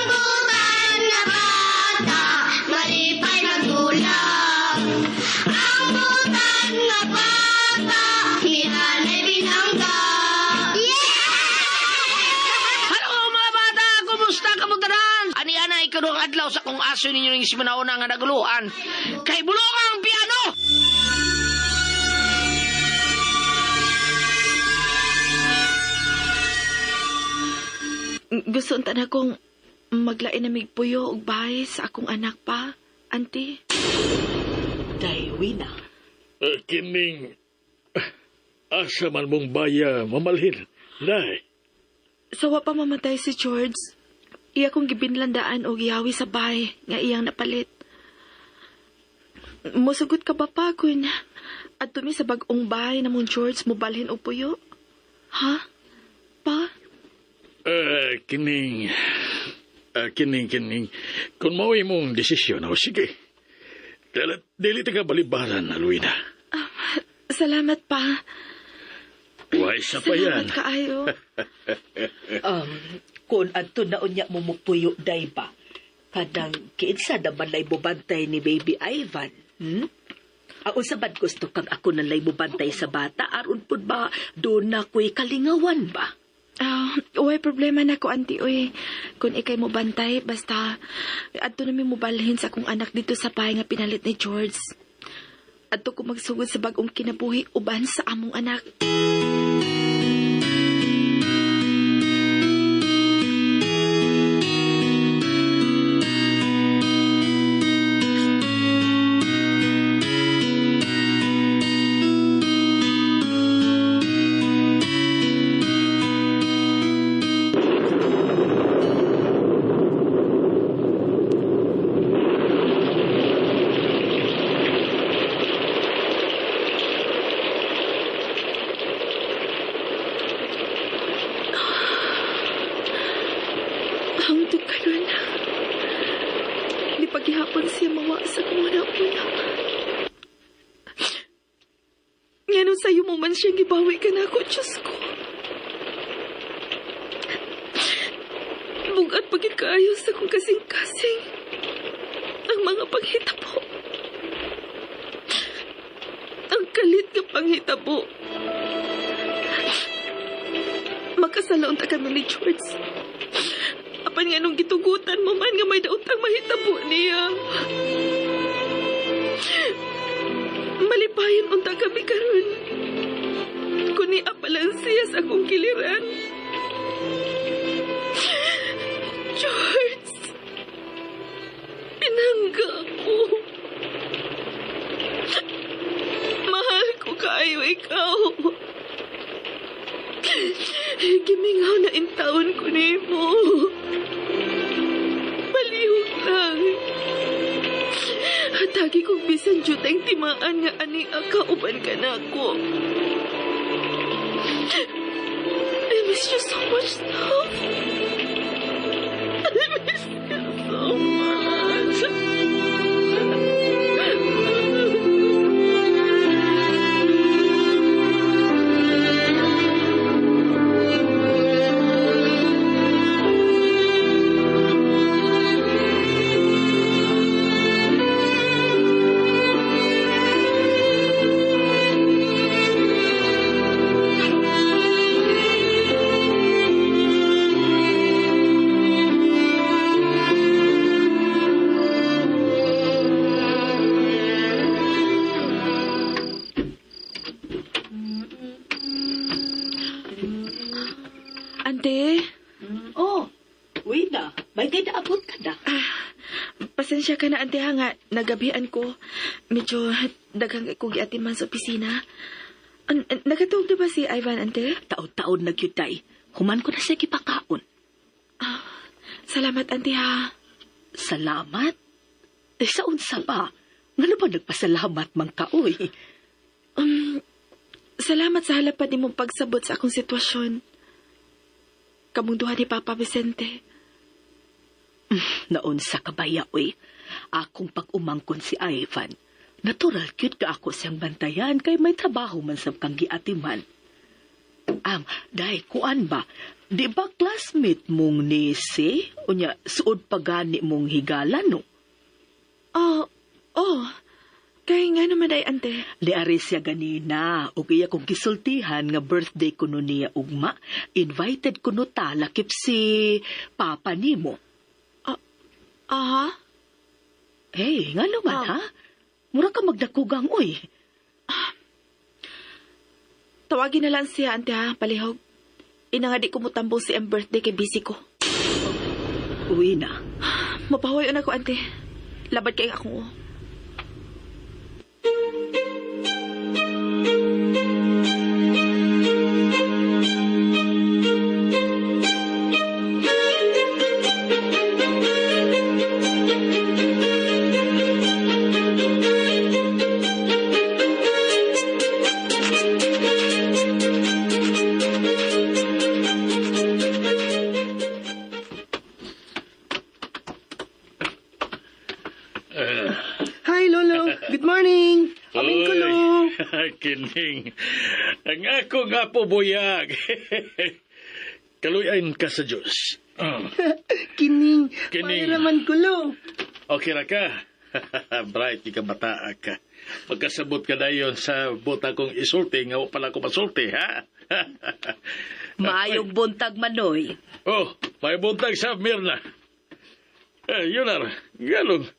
butan nga bata, malipay nagdulag. Ang butan nga bata, hinanay binangga. Hello mga bata! Kumusta ka mo tanan? Ani-ana ikaduhang adlaw sa kong aso ninyo ng isimanahon nga naguluhan. Kay bulong ang piano! Gusto unta na kong maglain na migpuyo og bahay sa akong anak pa, auntie. Daywina. Kining asa man mong baya mamalhin, nay. Sawa pa mamatay si George. Iya kong gibinlandaan o giyawi sa bahay nga iyang napalit. Musugot ka ba pa kun at tumi sa bag-ong bahay na mong George mo balhin og puyo? Ha? Pa? Kining... kining... Kung mao imong desisyon, sige. Dili taga balibaran, Alwina. Salamat pa. Why sa pa yan? Salamat kaayo. Kung adto na unya mo mupuyo, day ba? Kadang kiinsa naman lay bubantay ni Baby Ivan, Ako sabad gusto kang ako nalay bubantay sa bata, aron pud ba doon na ko'y kalingawan ba? Uy, problema na ko, auntie, uy. Kung ikay mo bantay, basta adto namin mo balhin sa akong anak dito sa bahay nga pinalit ni George. Adto ko magsugod sa bagong kinabuhi uban sa among anak. Hangtod ka nun. Di paghihapon siya mawa sa kumuna-una. Ngayon sa'yo mo man siyang gibawi ka na ako, Diyos ko. Bugat pagkikayos sa kong kasing-kasing. Ang mga panghitabo. Ang kalit ng panghitabo. Makasalaon ta kami ni George. Apan nga nung gitugutan mo man nga may daotang mahitabo niya. Malipayon unta kami karon. Kuni apalan siya sa akong kiliran. George, pinangga ako. Mahal ko kayo ikaw. Gimingaw na intawon ko nimo. Balihog lang. Hatagi kong bisan jutang timaan nga ani akauban ka na ako. I miss you so much, love. I miss you so much. Ante, Oh, Wina, may kinaabot ka na. pasensya ka na, ante, ha, nga nagabian ko. Medyo daghang ko giatiman sa opisina. Nagatawag na ba si Ivan, ante? Taon-taon nagyuday. Human ko na siya kipakaon. Salamat, ante, ha. Salamat? Sa unsa ba? Nga ba nagpasalamat mang kaoy? Salamat sa halapad ni mong pagsabot sa akong sitwasyon. Kamunduhan ni Papa Vicente. Naunsa ka ba, yaoy? Akong pag-umangkon si Ivan. Natural cute ka ako siyang bantayan kay may trabaho man sa kang giatiman. Day, kuan ba? Di ba classmate mong Nisi? Unya, suod pagani mong higala, no? Oh. Kaya nga naman ay, ante. Liari siya ganina, o kaya kung kisultihan nga birthday ko no niya ugma, invited ko no talakip si Papa nimo. Aha? Hey, nga naman ha? Mura ka magdakugang, uy. Tawagin na lang siya, ante ha, palihog. Ina nga di ko mutambong si ang birthday kay busy ko. Uwi na. Mapahoy na ko, ante. Labad kay akong Hi, Lolo. Good morning. Aming kulo. Kining. Ang ako nga po buyag. Kaluyan ka sa Diyos. Kining. Kining. Pairaman kulo. Okay ra ka? Bright, di ka bataa ka. Magkasabot ka na yun sa buta kong isulti, nga pala ko masulti, ha? Maayong buntag, Manoy. Oh, may buntag sa Mirna. Yun na, galong.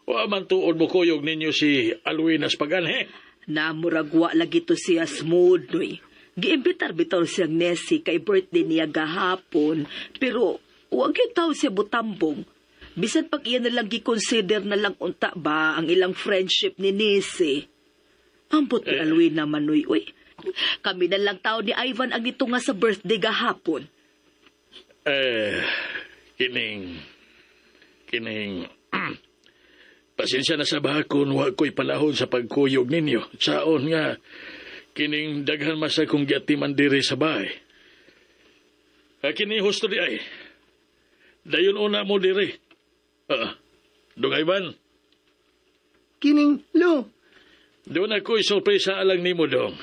O aman tuod mo kuyog ninyo si Alwinas Paganhe. Namuragwa lagi to siya smooth, noy. Giimbitar bitor siyang Nessie kay birthday niya gahapon, pero huwag yung tao siya butambong. Bisan pag iyan na lang gikonsider na lang unta ba ang ilang friendship ni Nessie. Ambot ni Alwin naman, noy. Uy, kami na lang tao ni Ivan ang ito nga sa birthday gahapon. Kining. Pasensya na sa bakon, wa ko'y palahon sa pagkuyog ninyo. Saon nga, kining daghan masa kong giatiman diri sa bahay. Kining husto di ay. Dayon una mo diri. Dungay ban? Kining, Lo. Doon ako'y sorpresa alang nimo dong.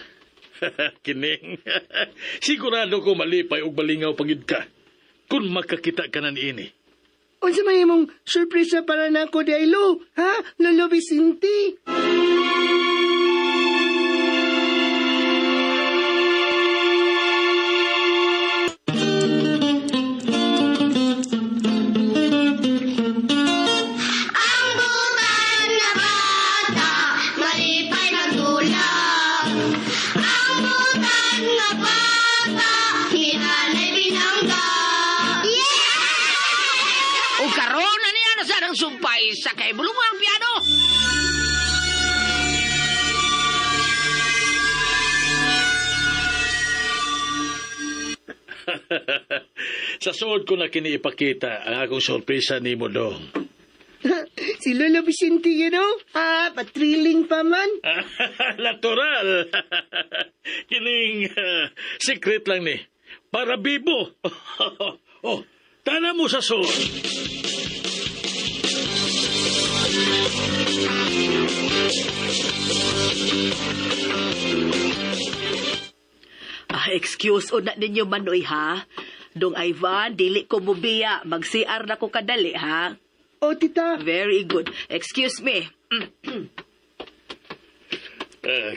Kining. Sigurado ko malipay og balingaw pagid ka. Kung makakita ka na niini. Unsa may imong surpresa para nako day, Lo? Ha? Lolo Vicente? Ang butan na bata, malipay nagdulang. Ang butan na bata, hinanay binangga. O karon na niya na sa ng sumpay sa kay bulungang piano. Sa suod ko na kini ipakita ang akong sorpresa nimo dong. Si Lolo Vicente, you know? Patriling pa man. Natural. Kining secret lang ni. Para bibo. Oh, tana mo sa suod. Excuse o na ninyo, Manoy, ha? Dong Ivan, dili ko mubiya. Mag-CR na ko kadali, ha? O, tita. Very good. Excuse me.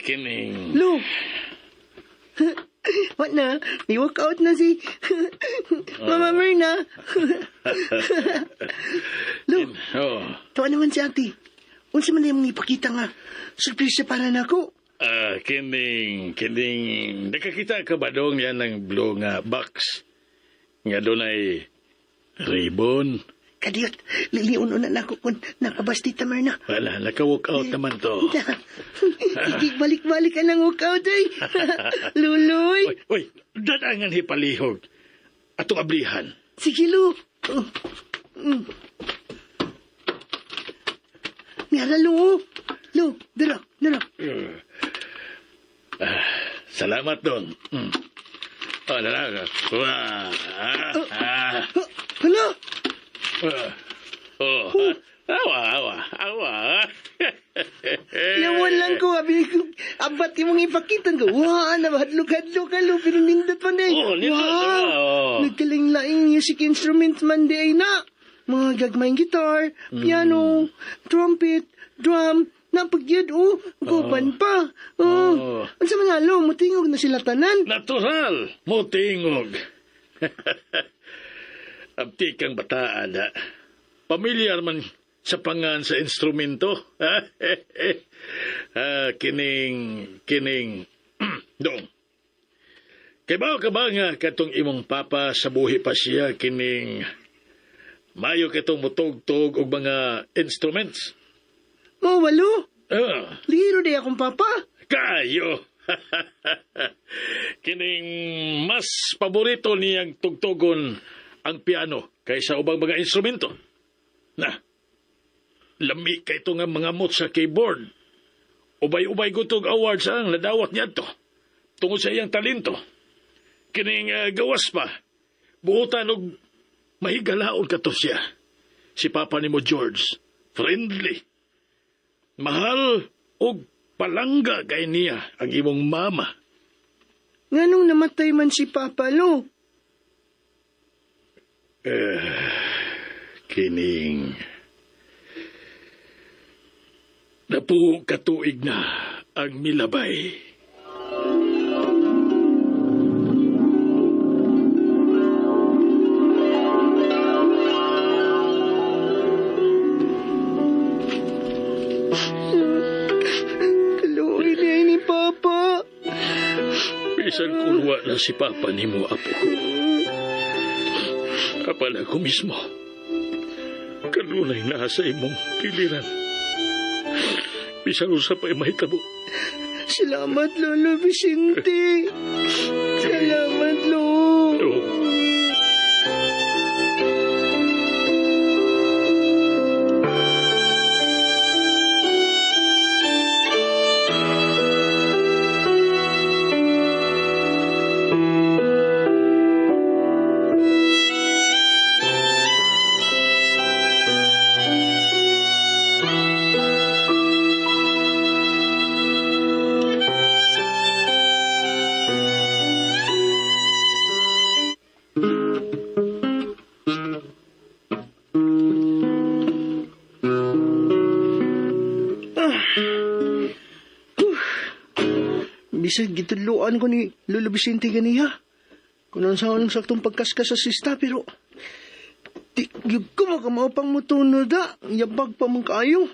Kining. Lo. What na? May workout na si Mama Myrna. Lo, Oh. tawa naman si ate. Unsa man yung ipakita nga. Surprise para nako. Kining. Nakakita ka ba dong yan ng blue nga box? Nga doon ay ribbon. Kadiyot, liliunan na ako kung nakabas tita Myrna. Wala, naka-walk out naman to. Balik-balik ka ng workout ay. Luloy. Uy, dadangan hipalihog. Atong ablihan. Sige, Lo. Niyara, Lo. Lo, dala. Salamat doon. Dalaga. Hala. Awa. Yawan lang ko, abi, abat imong ipakita ko. Wah, nabahadlok-hadlok ka, lo, pero nindot man day. Oh, nindot na, oh. Nagkaling-laing music instrument man day na. Mga gagmayng gitar, piano, trumpet, drum, napagyad, guban pa. Ang sa mga lo, mutingog na sila tanan. Natural, motingog. Abti kang bataan, ha? Pamilyar man sa pangan sa instrumento. Kining, dong. Kay ba ka ba nga katong imong papa sa buhi pa siya kining mayo kitong mutugtog og mga instruments? Mawalo, Ah, liro day akong papa. kayo. Kining mas paborito niyang tugtugon ang piano kaysa ubang mga instrumento. Na, lami kay ito nga mga mot sa keyboard. Ubay-ubay gutog awards ang nadawat niya to. Tungod sa iyang talento. Kining gawas pa. Buutan og mahigalaon ka to siya. Si Papa ni mo George. Friendly. Mahal og palangga kay niya ang imong mama. Nganong namatay man si Papa, lo? Kining... Napuho katuig na ang milabay. Kaluoy na ni Papa. Bisan kulwa na si Papa ni mo, apo ko. Kapala ko mismo. Kanunay na sa imong piliran. Bisan usap ay mahitabo. Salamat, Lolo Vicente. Salamat, Lo. Oo. Bisag gituluan ko ni Lolo Vicente ganiya. Kung ano saan saktong pagkaskas sa sista, pero di ko makamapang mutunod da. Yabag pa mong kaayo.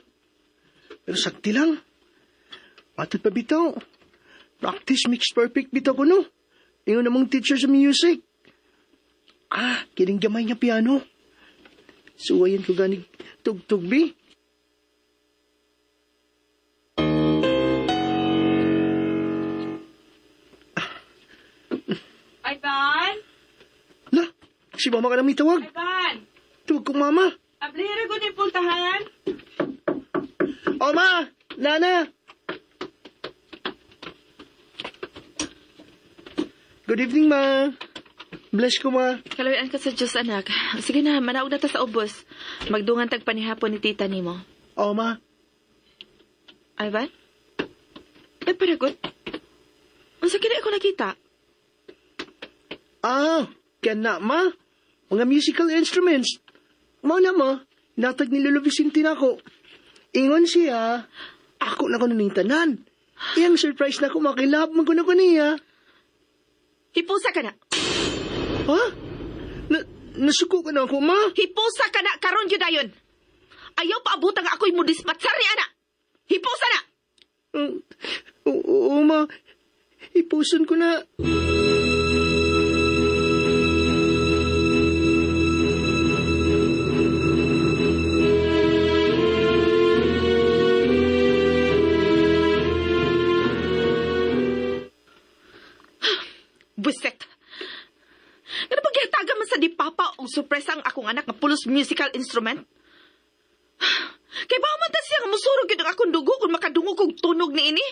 Pero sakti lang. Patod pa bitaw. Practice makes perfect bitaw ko, no? Ingon namang teacher sa music. Kining gamay niya piano. Suwayan ko ganig tugtugbi. Ivan? La, si mama ka namin tawag. Ivan! Tawag kong mama. Ablira ko ni puntahan. O, ma! Nana! Good evening, ma. Bless ko, ma. Kalawian ka sa Diyos, anak. Sige na, manaog na ta sa ubos. Magdungan tag panihapon ni tita nimo. O, ma. Ivan? Paragot? Unsa kini ako nakita? Kaya na, ma. Mga musical instruments. Mao na, ma. Natag ni Lolo Vicente na ako. Ingon siya, ako na ko naning tanan. Iyang surprise na ako, makilab man ko na ko niya. Hipusa ka na. Ha? Nasuko ka na ako, ma? Hipusa ka na, karon yun ayon. Ayaw pa abutang ako'y mo dispatsar ni ana. Hipusa na! Oo, ma. Ipuson ko na. Buset! Ano ba gayataga man sa di papa o surpresa ang akong anak nga pulos musical instrument? Kay ba man ta siya nga musurog yun ang akong dugo kung makadungog kong tunog ni ini?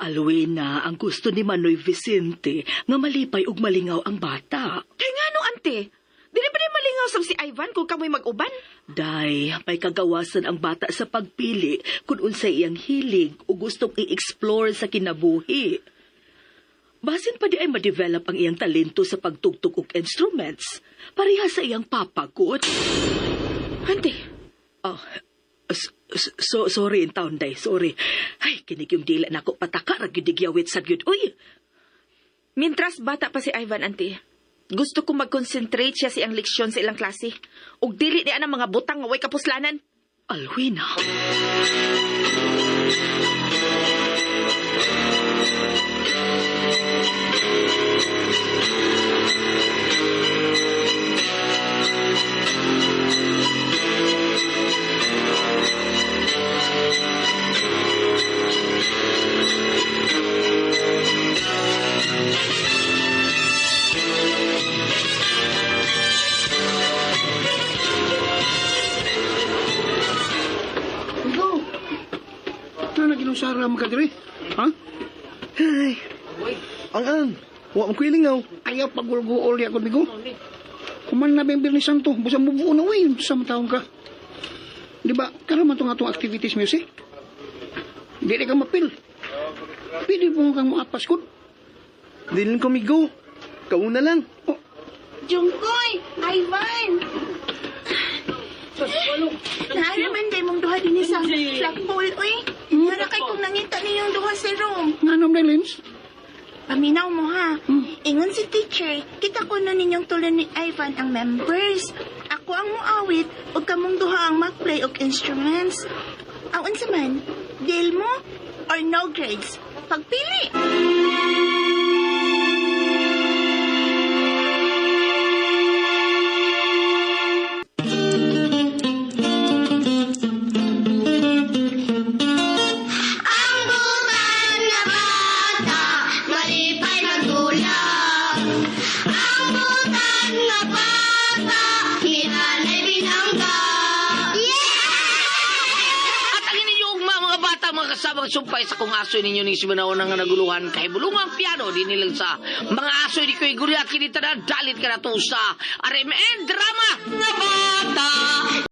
Alwina, ang gusto ni Manoy Vicente nga malipay ug malingaw ang bata. Kay nga no, ante. Dili ba di Malingaw sab si Ivan kung kamoy mag-uban. Day, may kagawasan ang bata sa pagpili kung unsay iyang hilig o gustong i-explore sa kinabuhi. Basin pa di ay ma-develop ang iyang talento sa pagtugtog og instruments. Pareha sa iyang papagod. Auntie, Oh, sorry in town, Day. Sorry. Ay, kinig yung dila na ako pataka. Ragyudigyawit sa gyud. Uy, mintras bata pa si Ivan, auntie. Gusto ko mag-concentrate siya sa iyang leksyon sa ilang klase. Ug dili niya ng mga butang nga way kapuslanan. Alwina. Ikaw, na naginusara mo ka diri? Ha? Ay, ang wa mo kwilingaw. Ayaw pagulguol ya ko bigo. Kuman na bang Birni Santo, busa mo buo na uy, sa taon ka. Di ba, karaman itong atong activities music? Di ka mapil. Pwede mo kang maapas ko. Dili ko migo. Kauna lang. Jungkoy! Ivan! Naaraman day mong duha din sa flagpole, uy. Para kay kung nangita niyong duha sa room. Nga nam na, Lims? Paminaw mo ha. Ingon si teacher, kita ko na ninyong tulan ni Ivan ang members. Ako ang muawit, o kamong duha ang mag-play og instruments. Ang unsa man, deal mo or no grades? Pagpili! Ang butan nga bata, malipay magdulang. Ang butan nga bata, hinanay binangga. At ang inyong mga bata, mga kasamang sumpay sa kung aso ninyo ni Simanao nga naguluhan kay bulungang piano din nilang sa mga aso di ko'y gurya kinita na dalit ka na to sa RM and Drama nga bata.